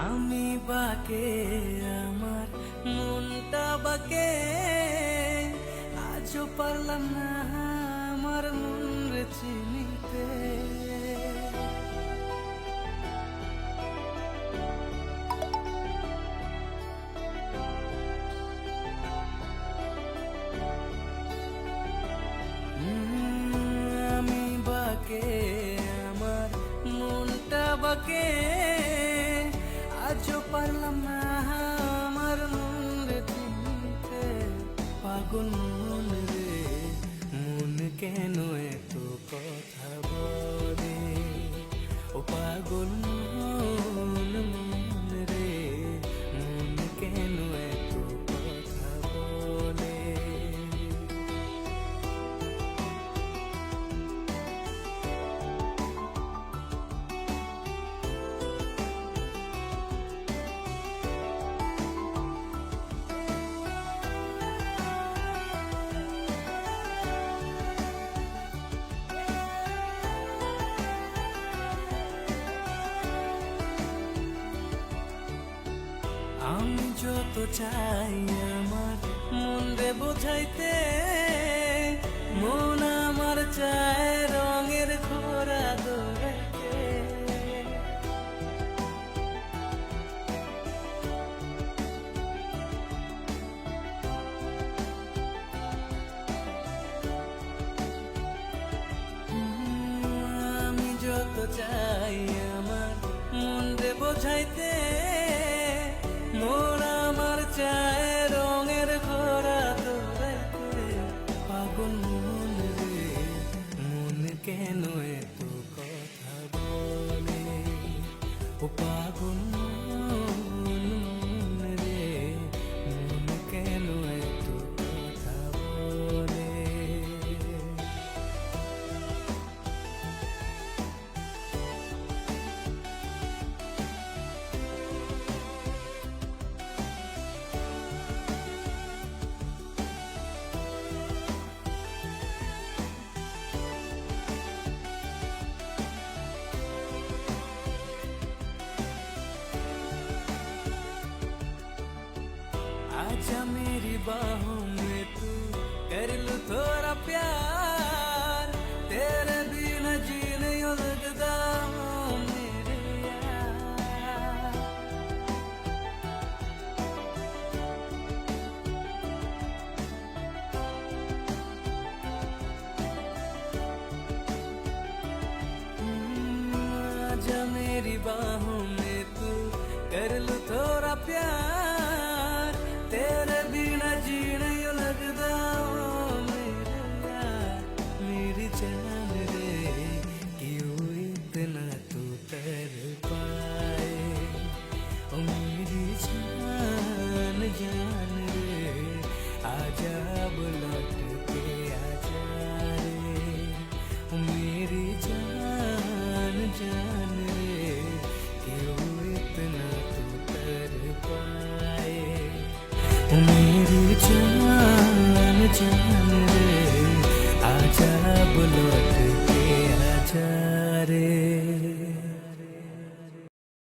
আমি বাকে আমার মনটা বাকে আজও পারলাম না আমার মন রে চিনিতে। আমি বাকে আমার মনটা বাকে আজও পারলাম না আমার মন রে চিনতে। পাগল মন রে মন কেন এত কথা বলে, ও পাগল মন মন রে মন কেন এত কথা বলে। আমি যত চাই আমার মন রে বোঝাইতে, মন আমার চায় রঙের ঘোড়া দৌড়াইতে। আমি যত চাই আমার মন রে বোঝাইতে, মন আমার চায় রঙের ঘোড়া দৌড়াইতে। পাগল মন রে মন কেন এত কথা বলে, ও পাগল মন রে মন কেন এত কথা বলে। आजा मेरी बाहों में तू कर लूं थोड़ा प्यार, तेरे बिना जी नहीं लगता मेरे यार। आजा मेरी बाहों में तू कर लूं थोड़ा प्यार, तेरे बिना जी नहीं लगता मेरे यार। मेरी जान रे क्यों इतना तू तर पाए, ओ मेरी जान जान रे आजा लौट के आजा रे। ओ मेरी जान जान रे क्यों इतना तू तर पाए, मेरी जान जान रे आजा लौट के आजा रे।